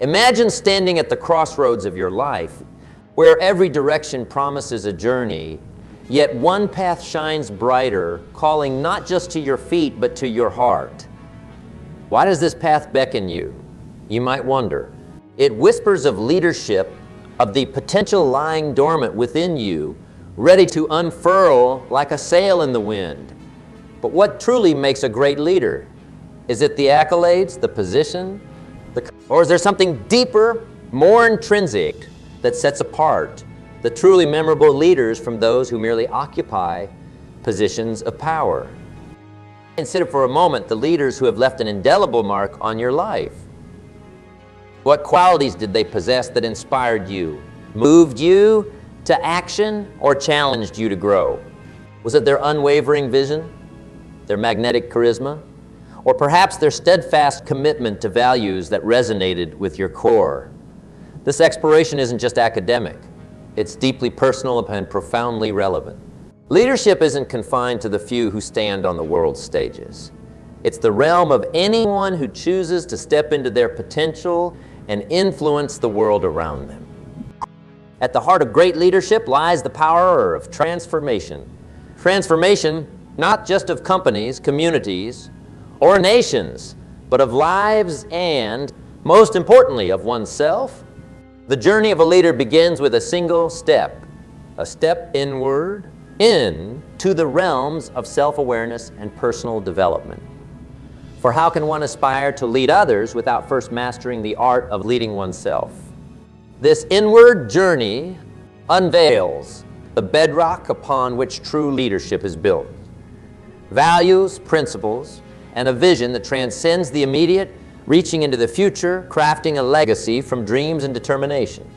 Imagine standing at the crossroads of your life, where every direction promises a journey, yet one path shines brighter, calling not just to your feet, but to your heart. Why does this path beckon you? You might wonder. It whispers of leadership, of the potential lying dormant within you, ready to unfurl like a sail in the wind. But what truly makes a great leader? Is it the accolades, the position, or is there something deeper, more intrinsic, that sets apart the truly memorable leaders from those who merely occupy positions of power? Consider for a moment the leaders who have left an indelible mark on your life. What qualities did they possess that inspired you, moved you to action, or challenged you to grow? Was it their unwavering vision, their magnetic charisma, or perhaps their steadfast commitment to values that resonated with your core? This exploration isn't just academic. It's deeply personal and profoundly relevant. Leadership isn't confined to the few who stand on the world's stages. It's the realm of anyone who chooses to step into their potential and influence the world around them. At the heart of great leadership lies the power of transformation. Transformation not just of companies, communities, or nations, but of lives and, most importantly, of oneself. The journey of a leader begins with a single step, a step inward, into the realms of self-awareness and personal development. For how can one aspire to lead others without first mastering the art of leading oneself? This inward journey unveils the bedrock upon which true leadership is built. Values, principles, and a vision that transcends the immediate, reaching into the future, crafting a legacy from dreams and determination.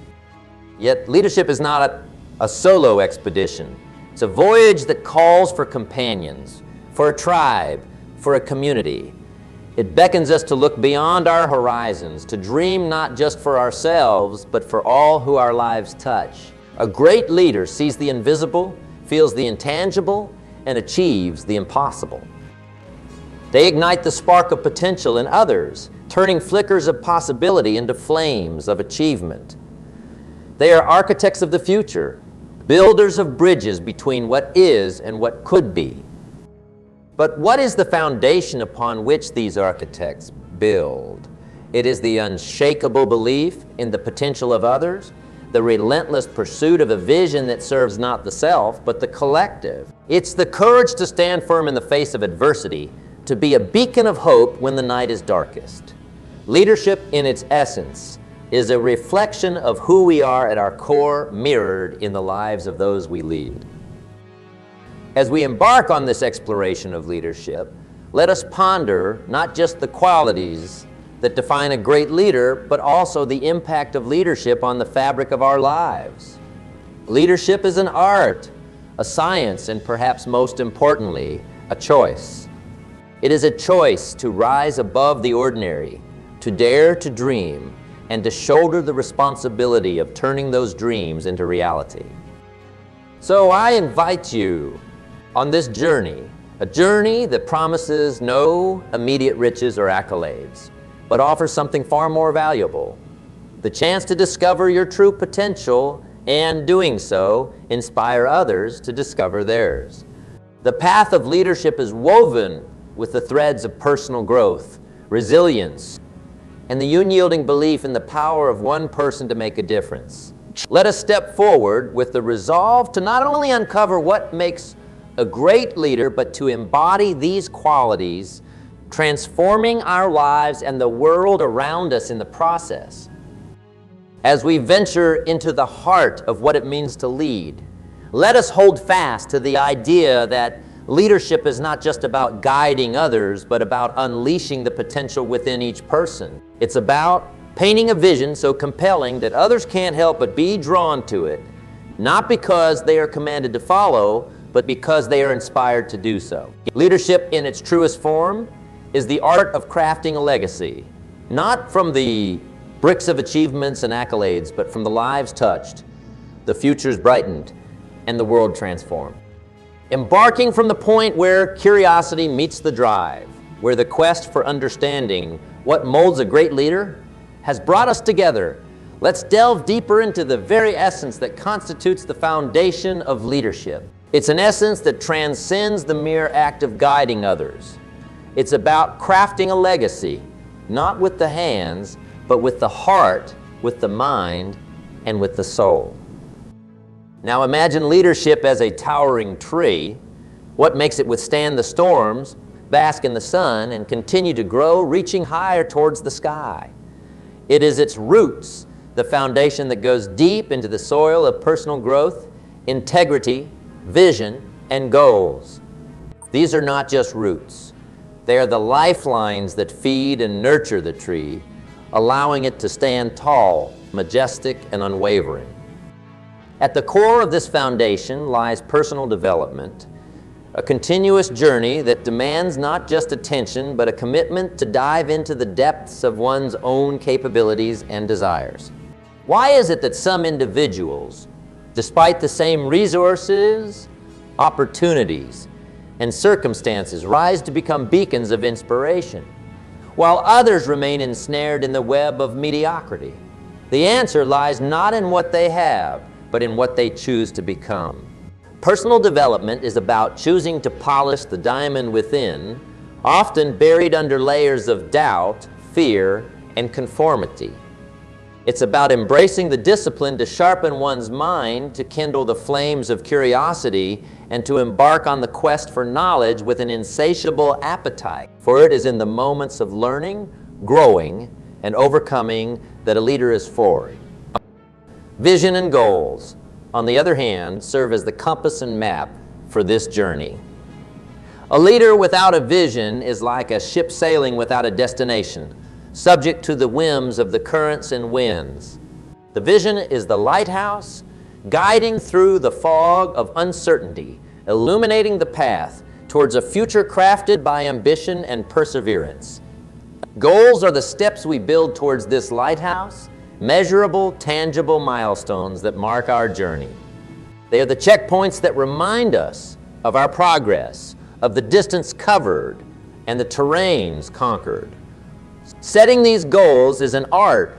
Yet leadership is not a solo expedition. It's a voyage that calls for companions, for a tribe, for a community. It beckons us to look beyond our horizons, to dream not just for ourselves, but for all who our lives touch. A great leader sees the invisible, feels the intangible, and achieves the impossible. They ignite the spark of potential in others, turning flickers of possibility into flames of achievement. They are architects of the future, builders of bridges between what is and what could be. But what is the foundation upon which these architects build? It is the unshakable belief in the potential of others, the relentless pursuit of a vision that serves not the self, but the collective. It's the courage to stand firm in the face of adversity, to be a beacon of hope when the night is darkest. Leadership, in its essence, is a reflection of who we are at our core, mirrored in the lives of those we lead. As we embark on this exploration of leadership, let us ponder not just the qualities that define a great leader, but also the impact of leadership on the fabric of our lives. Leadership is an art, a science, and perhaps most importantly, a choice. It is a choice to rise above the ordinary, to dare to dream, and to shoulder the responsibility of turning those dreams into reality. So I invite you on this journey, a journey that promises no immediate riches or accolades, but offers something far more valuable, the chance to discover your true potential and, doing so, inspire others to discover theirs. The path of leadership is woven with the threads of personal growth, resilience, and the unyielding belief in the power of one person to make a difference. Let us step forward with the resolve to not only uncover what makes a great leader, but to embody these qualities, transforming our lives and the world around us in the process. As we venture into the heart of what it means to lead, let us hold fast to the idea that leadership is not just about guiding others, but about unleashing the potential within each person. It's about painting a vision so compelling that others can't help but be drawn to it, not because they are commanded to follow, but because they are inspired to do so. Leadership in its truest form is the art of crafting a legacy, not from the bricks of achievements and accolades, but from the lives touched, the futures brightened, and the world transformed. Embarking from the point where curiosity meets the drive, where the quest for understanding what molds a great leader has brought us together. Let's delve deeper into the very essence that constitutes the foundation of leadership. It's an essence that transcends the mere act of guiding others. It's about crafting a legacy, not with the hands, but with the heart, with the mind, and with the soul. Now imagine leadership as a towering tree. What makes it withstand the storms, bask in the sun, and continue to grow, reaching higher towards the sky? It is its roots, the foundation that goes deep into the soil of personal growth, integrity, vision, and goals. These are not just roots. They are the lifelines that feed and nurture the tree, allowing it to stand tall, majestic, and unwavering. At the core of this foundation lies personal development, a continuous journey that demands not just attention, but a commitment to dive into the depths of one's own capabilities and desires. Why is it that some individuals, despite the same resources, opportunities, and circumstances, rise to become beacons of inspiration, while others remain ensnared in the web of mediocrity? The answer lies not in what they have, but in what they choose to become. Personal development is about choosing to polish the diamond within, often buried under layers of doubt, fear, and conformity. It's about embracing the discipline to sharpen one's mind, to kindle the flames of curiosity, and to embark on the quest for knowledge with an insatiable appetite. For it is in the moments of learning, growing, and overcoming that a leader is forged. Vision and goals, on the other hand, serve as the compass and map for this journey. A leader without a vision is like a ship sailing without a destination, subject to the whims of the currents and winds. The vision is the lighthouse, guiding through the fog of uncertainty, illuminating the path towards a future crafted by ambition and perseverance. Goals are the steps we build towards this lighthouse, measurable, tangible milestones that mark our journey. They are the checkpoints that remind us of our progress, of the distance covered, and the terrains conquered. Setting these goals is an art,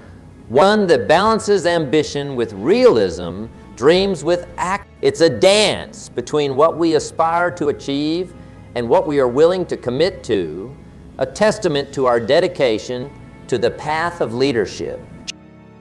one that balances ambition with realism, dreams with act. It's a dance between what we aspire to achieve and what we are willing to commit to, a testament to our dedication to the path of leadership.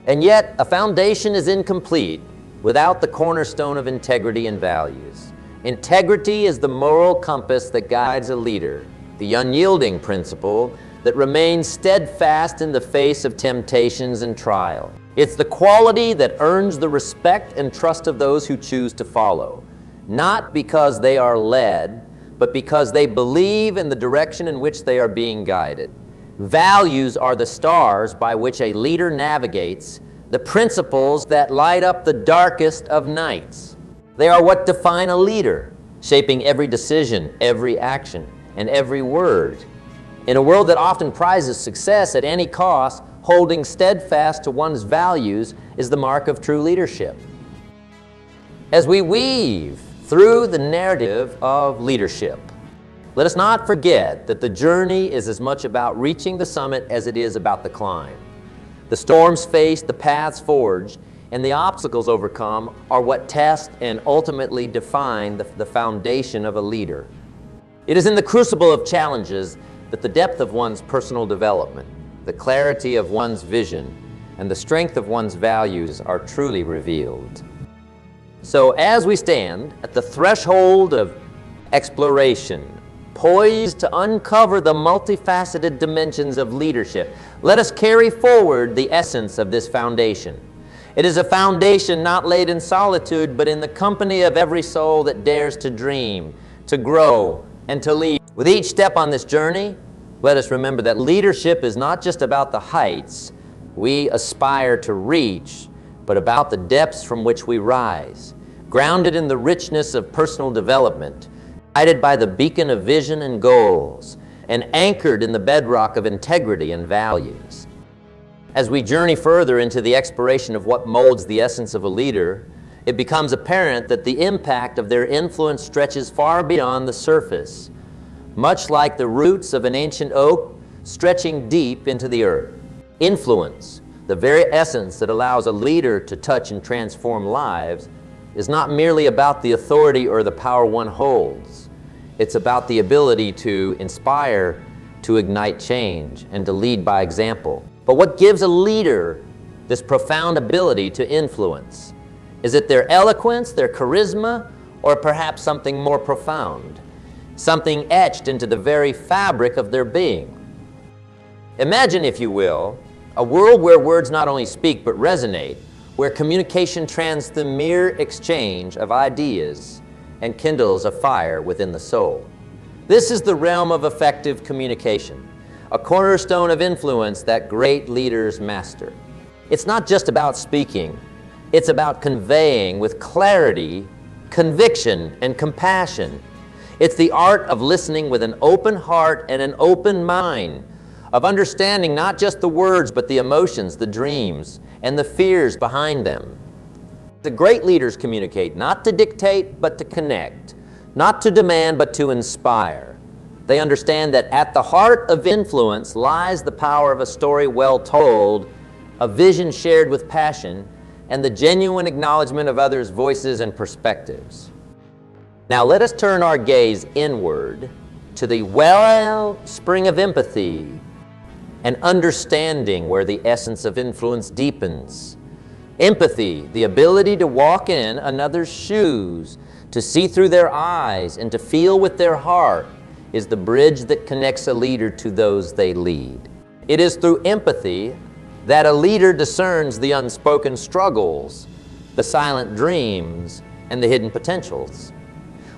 And yet, a foundation is incomplete without the cornerstone of integrity and values. Integrity is the moral compass that guides a leader, the unyielding principle that remains steadfast in the face of temptations and trial. It's the quality that earns the respect and trust of those who choose to follow, not because they are led, but because they believe in the direction in which they are being guided. Values are the stars by which a leader navigates, the principles that light up the darkest of nights. They are what define a leader, shaping every decision, every action, and every word. In a world that often prizes success at any cost, holding steadfast to one's values is the mark of true leadership. As we weave through the narrative of leadership, let us not forget that the journey is as much about reaching the summit as it is about the climb. The storms faced, the paths forged, and the obstacles overcome are what test and ultimately define the foundation of a leader. It is in the crucible of challenges that the depth of one's personal development, the clarity of one's vision, and the strength of one's values are truly revealed. So as we stand at the threshold of exploration, poised to uncover the multifaceted dimensions of leadership, let us carry forward the essence of this foundation. It is a foundation not laid in solitude, but in the company of every soul that dares to dream, to grow, and to lead. With each step on this journey, let us remember that leadership is not just about the heights we aspire to reach, but about the depths from which we rise, grounded in the richness of personal development, guided by the beacon of vision and goals, and anchored in the bedrock of integrity and values. As we journey further into the exploration of what molds the essence of a leader, it becomes apparent that the impact of their influence stretches far beyond the surface, much like the roots of an ancient oak stretching deep into the earth. Influence, the very essence that allows a leader to touch and transform lives, is not merely about the authority or the power one holds. It's about the ability to inspire, to ignite change, and to lead by example. But what gives a leader this profound ability to influence? Is it their eloquence, their charisma, or perhaps something more profound? Something etched into the very fabric of their being? Imagine, if you will, a world where words not only speak but resonate, where communication trans the mere exchange of ideas and kindles a fire within the soul. This is the realm of effective communication, a cornerstone of influence that great leaders master. It's not just about speaking, it's about conveying with clarity, conviction, and compassion. It's the art of listening with an open heart and an open mind, of understanding not just the words, but the emotions, the dreams, and the fears behind them. The great leaders communicate not to dictate, but to connect, not to demand, but to inspire. They understand that at the heart of influence lies the power of a story well told, a vision shared with passion, and the genuine acknowledgement of others' voices and perspectives. Now let us turn our gaze inward to the wellspring of empathy and understanding, where the essence of influence deepens. Empathy, the ability to walk in another's shoes, to see through their eyes, and to feel with their heart, is the bridge that connects a leader to those they lead. It is through empathy that a leader discerns the unspoken struggles, the silent dreams, and the hidden potentials.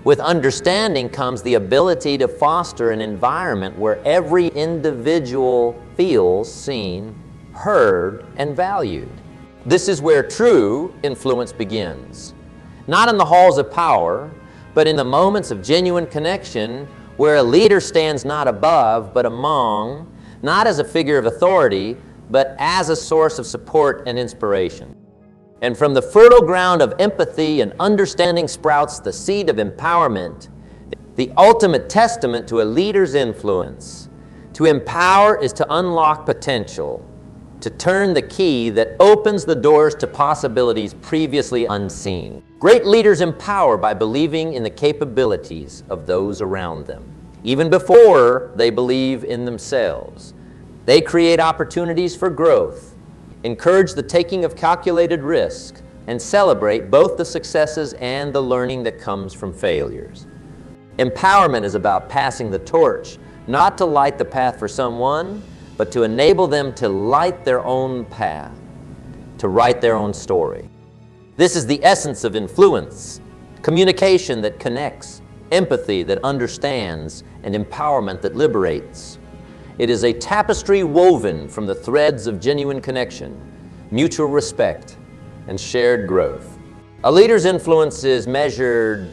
With understanding comes the ability to foster an environment where every individual feels seen, heard, and valued. This is where true influence begins. Not in the halls of power, but in the moments of genuine connection, where a leader stands not above, but among, not as a figure of authority, but as a source of support and inspiration. And from the fertile ground of empathy and understanding sprouts the seed of empowerment, the ultimate testament to a leader's influence. To empower is to unlock potential, to turn the key that opens the doors to possibilities previously unseen. Great leaders empower by believing in the capabilities of those around them, even before they believe in themselves. They create opportunities for growth, encourage the taking of calculated risk, and celebrate both the successes and the learning that comes from failures. Empowerment is about passing the torch, not to light the path for someone, but to enable them to light their own path, to write their own story. This is the essence of influence: communication that connects, empathy that understands, and empowerment that liberates. It is a tapestry woven from the threads of genuine connection, mutual respect, and shared growth. A leader's influence is measured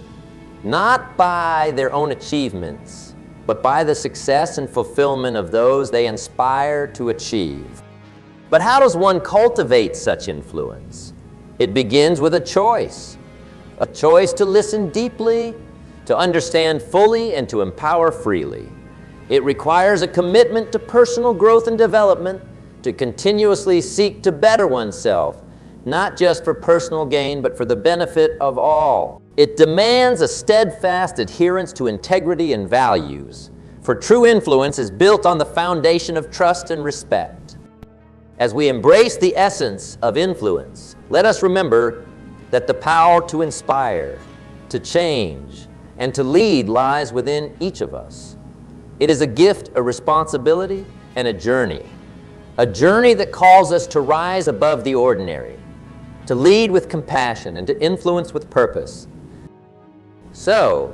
not by their own achievements, but by the success and fulfillment of those they inspire to achieve. But how does one cultivate such influence? It begins with a choice to listen deeply, to understand fully, and to empower freely. It requires a commitment to personal growth and development, to continuously seek to better oneself, not just for personal gain, but for the benefit of all. It demands a steadfast adherence to integrity and values, for true influence is built on the foundation of trust and respect. As we embrace the essence of influence, let us remember that the power to inspire, to change, and to lead lies within each of us. It is a gift, a responsibility, and a journey that calls us to rise above the ordinary, to lead with compassion, and to influence with purpose. So,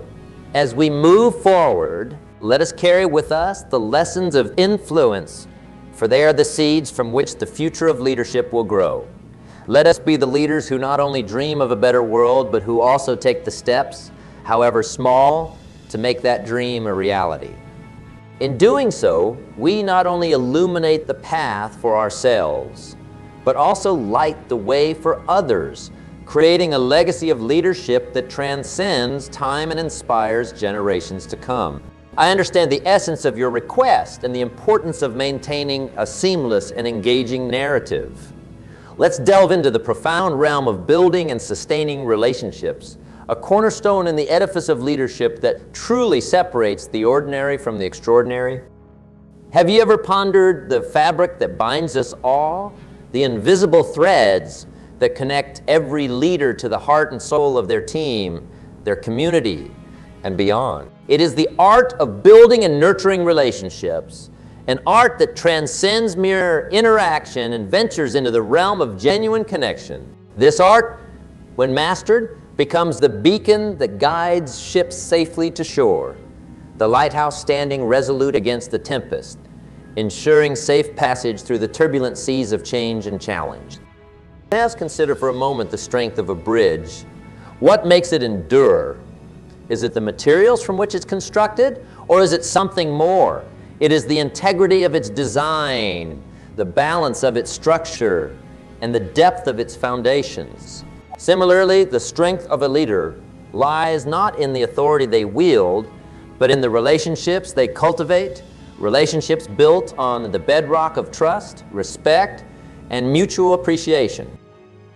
as we move forward, let us carry with us the lessons of influence, for they are the seeds from which the future of leadership will grow. Let us be the leaders who not only dream of a better world, but who also take the steps, however small, to make that dream a reality. In doing so, we not only illuminate the path for ourselves, but also light the way for others, creating a legacy of leadership that transcends time and inspires generations to come. I understand the essence of your request and the importance of maintaining a seamless and engaging narrative. let's delve into the profound realm of building and sustaining relationships, a cornerstone in the edifice of leadership that truly separates the ordinary from the extraordinary. Have you ever pondered the fabric that binds us all, the invisible threads that connect every leader to the heart and soul of their team, their community, and beyond? It is the art of building and nurturing relationships, an art that transcends mere interaction and ventures into the realm of genuine connection. This art, when mastered, becomes the beacon that guides ships safely to shore, the lighthouse standing resolute against the tempest, ensuring safe passage through the turbulent seas of change and challenge. Let's consider for a moment the strength of a bridge. What makes it endure? Is it the materials from which it's constructed, or is it something more? It is the integrity of its design, the balance of its structure, and the depth of its foundations. Similarly, the strength of a leader lies not in the authority they wield, but in the relationships they cultivate, relationships built on the bedrock of trust, respect, and mutual appreciation.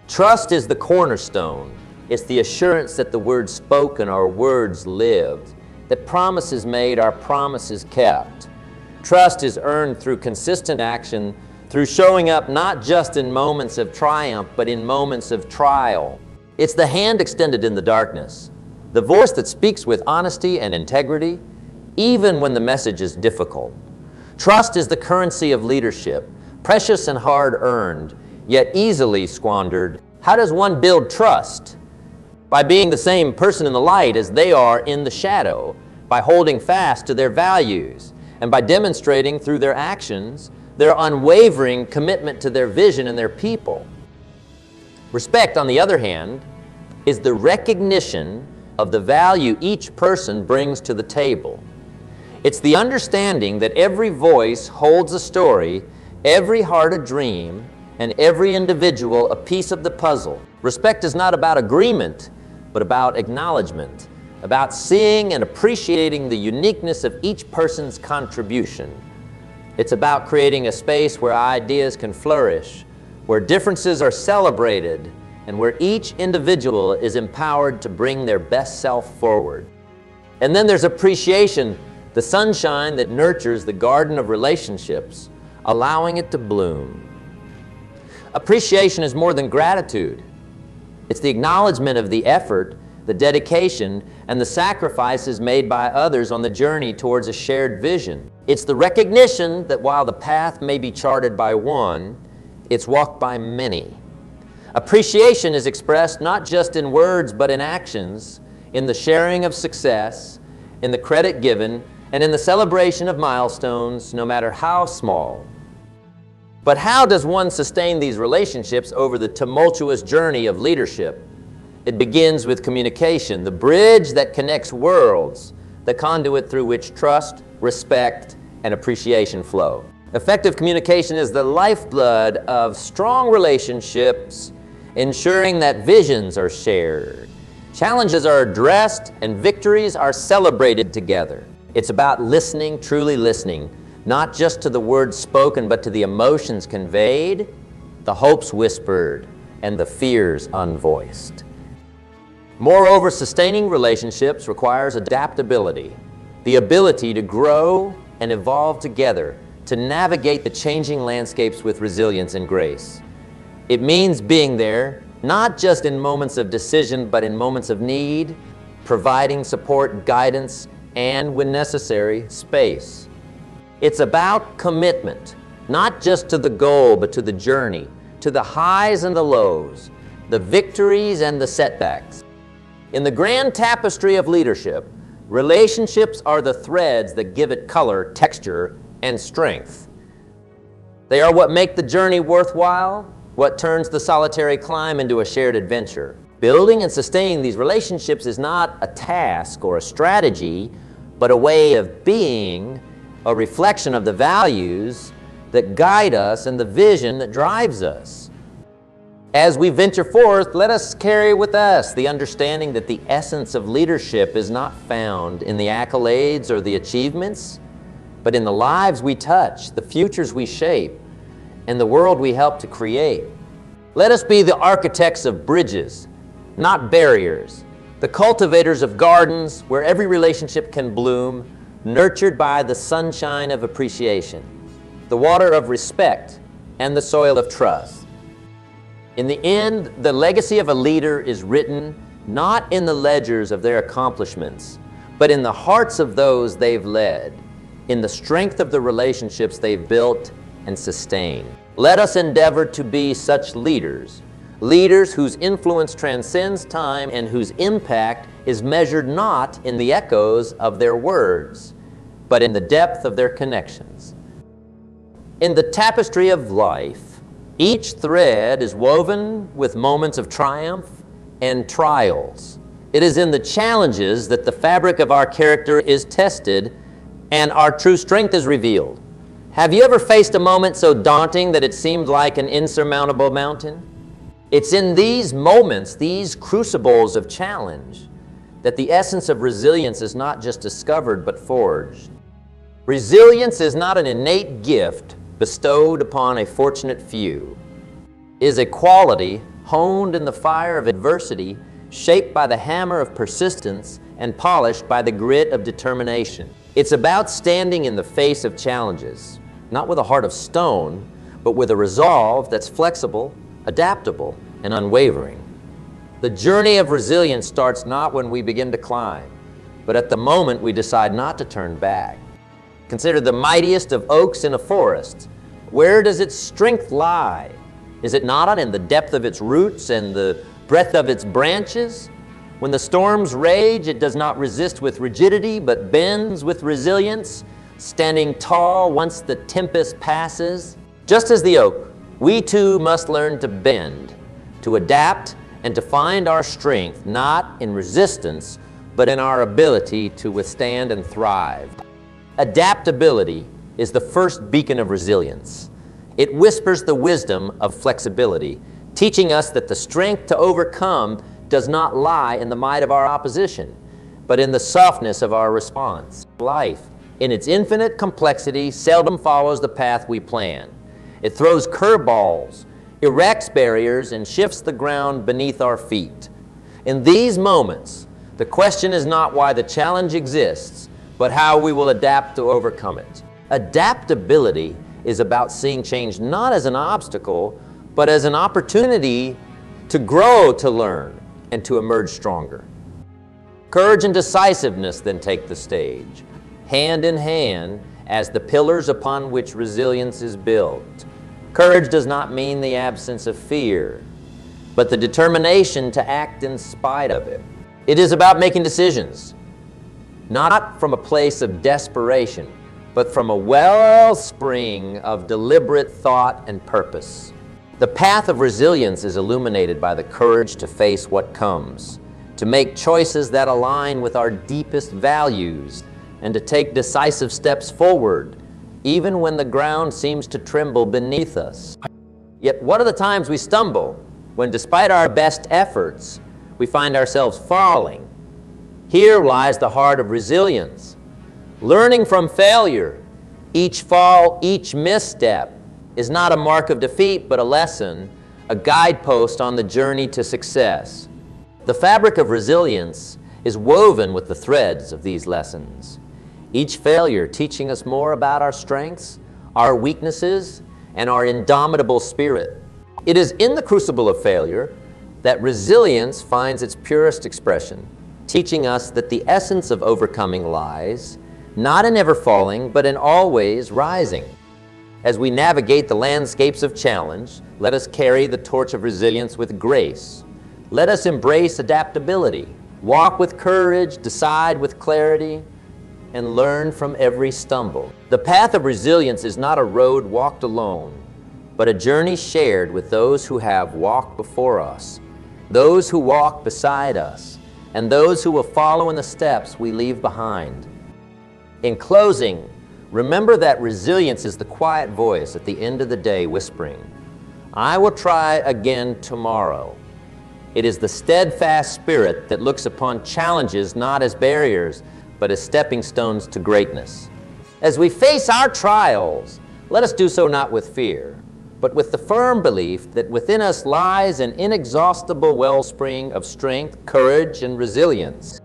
Trust is the cornerstone. It's the assurance that the words spoken are words lived, that promises made are promises kept. Trust is earned through consistent action, through showing up not just in moments of triumph, but in moments of trial. It's the hand extended in the darkness, the voice that speaks with honesty and integrity, even when the message is difficult. Trust is the currency of leadership, precious and hard-earned, yet easily squandered. How does one build trust? By being the same person in the light as they are in the shadow, by holding fast to their values, and by demonstrating through their actions their unwavering commitment to their vision and their people. Respect, on the other hand, is the recognition of the value each person brings to the table. It's the understanding that every voice holds a story, every heart a dream, and every individual a piece of the puzzle. Respect is not about agreement, but about acknowledgement, about seeing and appreciating the uniqueness of each person's contribution. It's about creating a space where ideas can flourish, where differences are celebrated, and where each individual is empowered to bring their best self forward. And then there's appreciation, the sunshine that nurtures the garden of relationships, allowing it to bloom. Appreciation is more than gratitude. It's the acknowledgement of the effort, the dedication, and the sacrifices made by others on the journey towards a shared vision. It's the recognition that while the path may be charted by one, it's walked by many. Appreciation is expressed not just in words but in actions, in the sharing of success, in the credit given, and in the celebration of milestones, no matter how small. But how does one sustain these relationships over the tumultuous journey of leadership? It begins with communication, the bridge that connects worlds, the conduit through which trust, respect, and appreciation flow. Effective communication is the lifeblood of strong relationships, ensuring that visions are shared, challenges are addressed, and victories are celebrated together. It's about listening, truly listening, not just to the words spoken, but to the emotions conveyed, the hopes whispered, and the fears unvoiced. Moreover, sustaining relationships requires adaptability, the ability to grow and evolve together, to navigate the changing landscapes with resilience and grace. It means being there, not just in moments of decision, but in moments of need, providing support, guidance, and, when necessary, space. It's about commitment, not just to the goal, but to the journey, to the highs and the lows, the victories and the setbacks. In the grand tapestry of leadership, relationships are the threads that give it color, texture, and strength. They are what make the journey worthwhile, what turns the solitary climb into a shared adventure. Building and sustaining these relationships is not a task or a strategy, but a way of being, a reflection of the values that guide us and the vision that drives us. As we venture forth, let us carry with us the understanding that the essence of leadership is not found in the accolades or the achievements, but in the lives we touch, the futures we shape, and the world we help to create. Let us be the architects of bridges, not barriers, the cultivators of gardens where every relationship can bloom, nurtured by the sunshine of appreciation, the water of respect, and the soil of trust. In the end, the legacy of a leader is written not in the ledgers of their accomplishments, but in the hearts of those they've led, in the strength of the relationships they've built and sustained. Let us endeavor to be such leaders, leaders whose influence transcends time and whose impact is measured not in the echoes of their words, but in the depth of their connections. In the tapestry of life, each thread is woven with moments of triumph and trials. It is in the challenges that the fabric of our character is tested and our true strength is revealed. Have you ever faced a moment so daunting that it seemed like an insurmountable mountain? It's in these moments, these crucibles of challenge, that the essence of resilience is not just discovered but forged. Resilience is not an innate gift bestowed upon a fortunate few. It is a quality honed in the fire of adversity, shaped by the hammer of persistence and polished by the grit of determination. It's about standing in the face of challenges, not with a heart of stone, but with a resolve that's flexible, adaptable, and unwavering. The journey of resilience starts not when we begin to climb, but at the moment we decide not to turn back. Consider the mightiest of oaks in a forest. Where does its strength lie? Is it not in the depth of its roots and the breadth of its branches? When the storms rage, it does not resist with rigidity, but bends with resilience, standing tall once the tempest passes. Just as the oak, we too must learn to bend, to adapt, and to find our strength not in resistance, but in our ability to withstand and thrive. Adaptability is the first beacon of resilience. It whispers the wisdom of flexibility, teaching us that the strength to overcome does not lie in the might of our opposition, but in the softness of our response. Life, in its infinite complexity, seldom follows the path we plan. It throws curveballs, erects barriers, and shifts the ground beneath our feet. In these moments, the question is not why the challenge exists, but how we will adapt to overcome it. Adaptability is about seeing change not as an obstacle, but as an opportunity to grow, to learn, and to emerge stronger. Courage and decisiveness then take the stage, hand in hand as the pillars upon which resilience is built. Courage does not mean the absence of fear, but the determination to act in spite of it. It is about making decisions, not from a place of desperation, but from a wellspring of deliberate thought and purpose. The path of resilience is illuminated by the courage to face what comes, to make choices that align with our deepest values, and to take decisive steps forward, even when the ground seems to tremble beneath us. Yet what are the times we stumble, when despite our best efforts, we find ourselves falling? Here lies the heart of resilience. Learning from failure, each fall, each misstep, is not a mark of defeat, but a lesson, a guidepost on the journey to success. The fabric of resilience is woven with the threads of these lessons. Each failure teaching us more about our strengths, our weaknesses, and our indomitable spirit. It is in the crucible of failure that resilience finds its purest expression, teaching us that the essence of overcoming lies not in ever falling, but in always rising. As we navigate the landscapes of challenge, let us carry the torch of resilience with grace. Let us embrace adaptability, walk with courage, decide with clarity, and learn from every stumble. The path of resilience is not a road walked alone, but a journey shared with those who have walked before us, those who walk beside us, and those who will follow in the steps we leave behind. In closing, remember that resilience is the quiet voice at the end of the day whispering, "I will try again tomorrow." It is the steadfast spirit that looks upon challenges not as barriers, but as stepping stones to greatness. As we face our trials, let us do so not with fear, but with the firm belief that within us lies an inexhaustible wellspring of strength, courage, and resilience.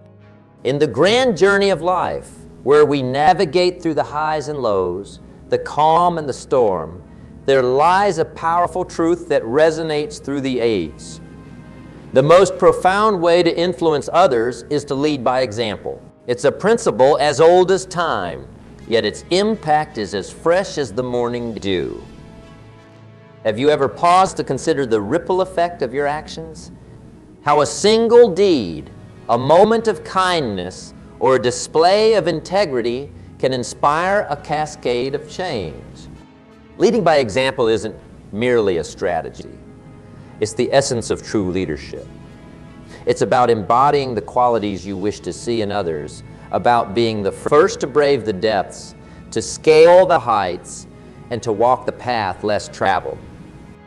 In the grand journey of life, where we navigate through the highs and lows, the calm and the storm, there lies a powerful truth that resonates through the ages. The most profound way to influence others is to lead by example. It's a principle as old as time, yet its impact is as fresh as the morning dew. Have you ever paused to consider the ripple effect of your actions? How a single deed, a moment of kindness, or a display of integrity can inspire a cascade of change. Leading by example isn't merely a strategy. It's the essence of true leadership. It's about embodying the qualities you wish to see in others, about being the first to brave the depths, to scale the heights, and to walk the path less traveled.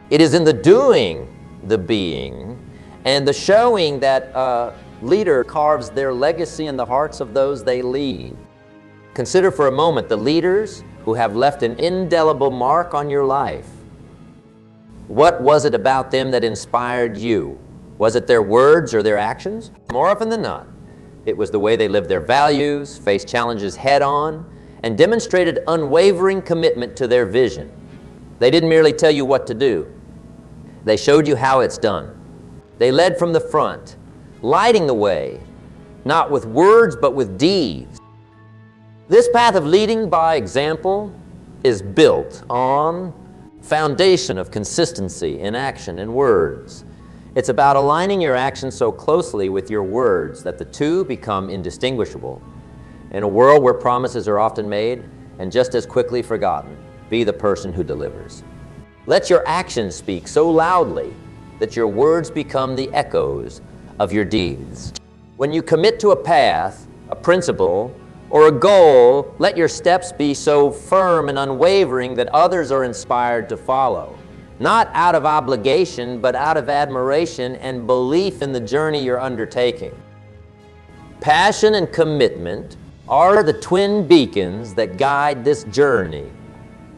It is in the doing, the being, and the showing that a leader carves their legacy in the hearts of those they lead. Consider for a moment the leaders who have left an indelible mark on your life. What was it about them that inspired you? Was it their words or their actions? More often than not, it was the way they lived their values, faced challenges head-on, and demonstrated unwavering commitment to their vision. They didn't merely tell you what to do. They showed you how it's done. They led from the front, lighting the way, not with words but with deeds. This path of leading by example is built on foundation of consistency in action and words. It's about aligning your actions so closely with your words that the two become indistinguishable. In a world where promises are often made and just as quickly forgotten, be the person who delivers. Let your actions speak so loudly that your words become the echoes of your deeds. When you commit to a path, a principle, or a goal, let your steps be so firm and unwavering that others are inspired to follow. Not out of obligation, but out of admiration and belief in the journey you're undertaking. Passion and commitment are the twin beacons that guide this journey.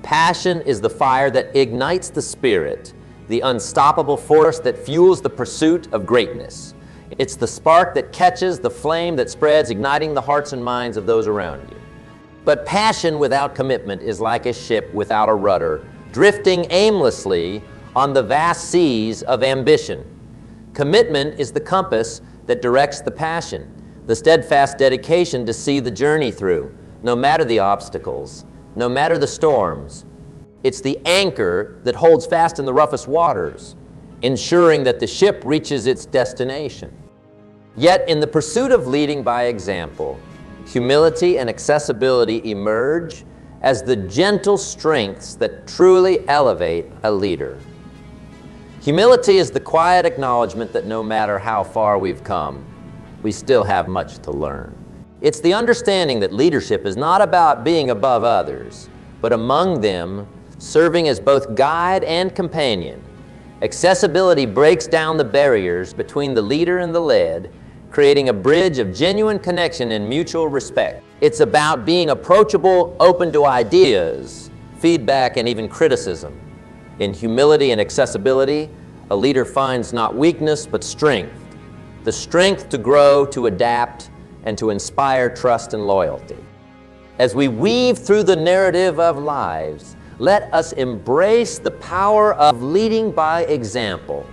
Passion is the fire that ignites the spirit, the unstoppable force that fuels the pursuit of greatness. It's the spark that catches the flame that spreads, igniting the hearts and minds of those around you. But passion without commitment is like a ship without a rudder, drifting aimlessly on the vast seas of ambition. Commitment is the compass that directs the passion, the steadfast dedication to see the journey through, no matter the obstacles, no matter the storms. It's the anchor that holds fast in the roughest waters, ensuring that the ship reaches its destination. Yet in the pursuit of leading by example, humility and accessibility emerge as the gentle strengths that truly elevate a leader. Humility is the quiet acknowledgement that no matter how far we've come, we still have much to learn. It's the understanding that leadership is not about being above others, but among them, serving as both guide and companion. Accessibility breaks down the barriers between the leader and the led, creating a bridge of genuine connection and mutual respect. It's about being approachable, open to ideas, feedback, and even criticism. In humility and accessibility, a leader finds not weakness, but strength. The strength to grow, to adapt, and to inspire trust and loyalty. As we weave through the narrative of lives, let us embrace the power of leading by example.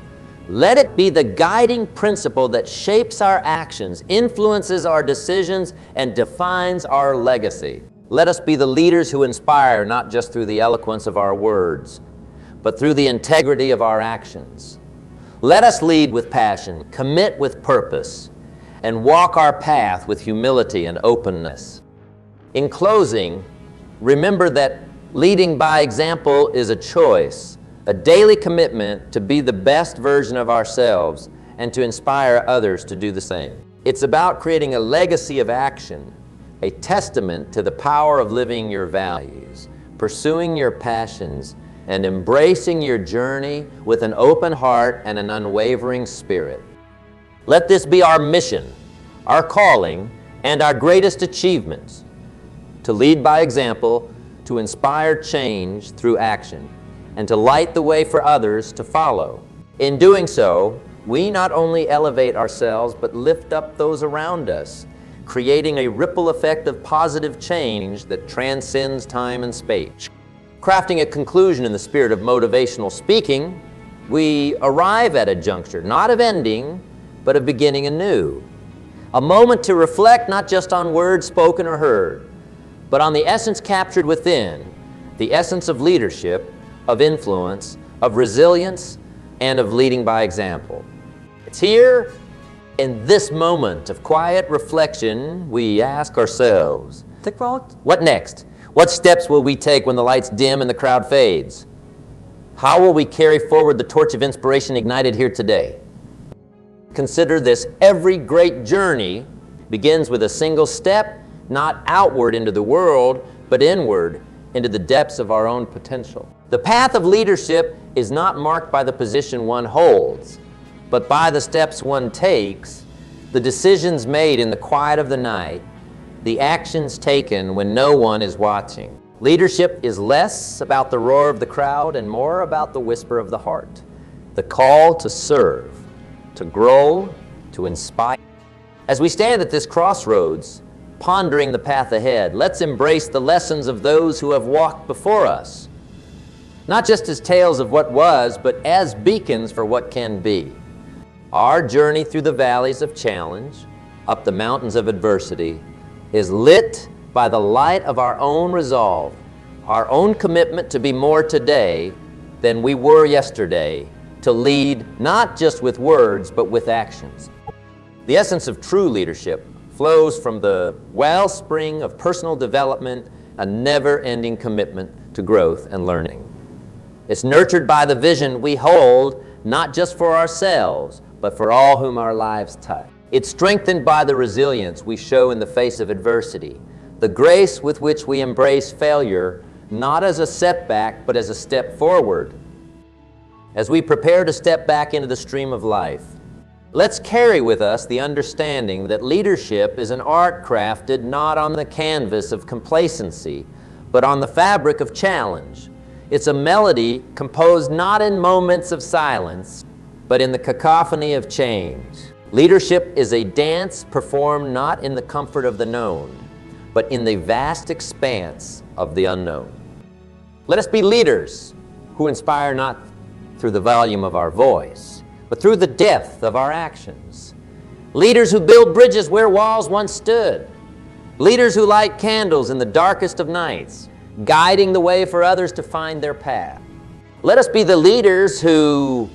Let it be the guiding principle that shapes our actions, influences our decisions, and defines our legacy. Let us be the leaders who inspire not just through the eloquence of our words, but through the integrity of our actions. Let us lead with passion, commit with purpose, and walk our path with humility and openness. In closing, remember that leading by example is a choice, a daily commitment to be the best version of ourselves and to inspire others to do the same. It's about creating a legacy of action, a testament to the power of living your values, pursuing your passions, and embracing your journey with an open heart and an unwavering spirit. Let this be our mission, our calling, and our greatest achievements, to lead by example, to inspire change through action, and to light the way for others to follow. In doing so, we not only elevate ourselves, but lift up those around us, creating a ripple effect of positive change that transcends time and space. Crafting a conclusion in the spirit of motivational speaking, we arrive at a juncture, not of ending, but of beginning anew. A moment to reflect not just on words spoken or heard, but on the essence captured within, the essence of leadership, of influence, of resilience, and of leading by example. It's here, in this moment of quiet reflection, we ask ourselves, what next? What steps will we take when the lights dim and the crowd fades? How will we carry forward the torch of inspiration ignited here today? Consider this: every great journey begins with a single step, not outward into the world, but inward into the depths of our own potential. The path of leadership is not marked by the position one holds, but by the steps one takes, the decisions made in the quiet of the night, the actions taken when no one is watching. Leadership is less about the roar of the crowd and more about the whisper of the heart, the call to serve, to grow, to inspire. As we stand at this crossroads, pondering the path ahead, let's embrace the lessons of those who have walked before us, not just as tales of what was, but as beacons for what can be. Our journey through the valleys of challenge, up the mountains of adversity, is lit by the light of our own resolve, our own commitment to be more today than we were yesterday, to lead not just with words, but with actions. The essence of true leadership flows from the wellspring of personal development, a never-ending commitment to growth and learning. It's nurtured by the vision we hold, not just for ourselves, but for all whom our lives touch. It's strengthened by the resilience we show in the face of adversity, the grace with which we embrace failure, not as a setback, but as a step forward. As we prepare to step back into the stream of life, let's carry with us the understanding that leadership is an art crafted not on the canvas of complacency, but on the fabric of challenge. It's a melody composed not in moments of silence, but in the cacophony of change. Leadership is a dance performed not in the comfort of the known, but in the vast expanse of the unknown. Let us be leaders who inspire not through the volume of our voice, but through the depth of our actions. Leaders who build bridges where walls once stood. Leaders who light candles in the darkest of nights, guiding the way for others to find their path. Let us be the leaders who,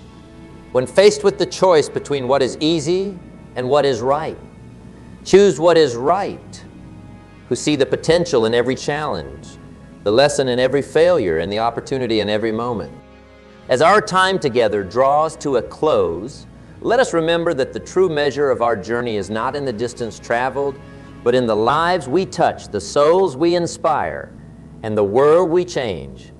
when faced with the choice between what is easy and what is right, choose what is right, who see the potential in every challenge, the lesson in every failure, and the opportunity in every moment. As our time together draws to a close, let us remember that the true measure of our journey is not in the distance traveled, but in the lives we touch, the souls we inspire, and the world we change.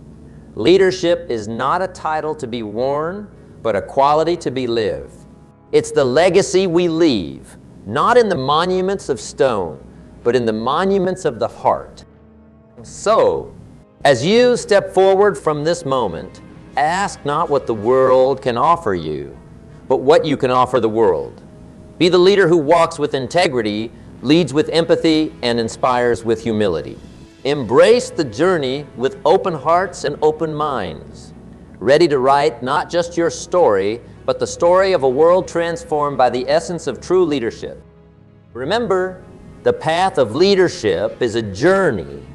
Leadership is not a title to be worn, but a quality to be lived. It's the legacy we leave, not in the monuments of stone, but in the monuments of the heart. So, as you step forward from this moment, ask not what the world can offer you, but what you can offer the world. Be the leader who walks with integrity, leads with empathy, and inspires with humility. Embrace the journey with open hearts and open minds, ready to write not just your story, but the story of a world transformed by the essence of true leadership. Remember, the path of leadership is a journey,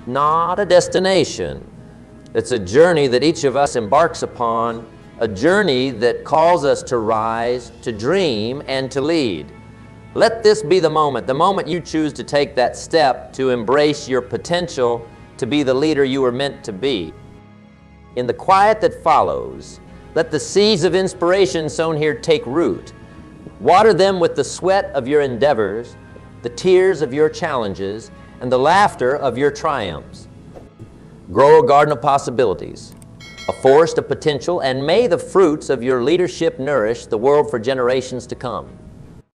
not a destination. It's a journey that each of us embarks upon, a journey that calls us to rise, to dream, and to lead. Let this be the moment you choose to take that step to embrace your potential to be the leader you were meant to be. In the quiet that follows, let the seeds of inspiration sown here take root. Water them with the sweat of your endeavors, the tears of your challenges, and the laughter of your triumphs. Grow a garden of possibilities, a forest of potential, and may the fruits of your leadership nourish the world for generations to come.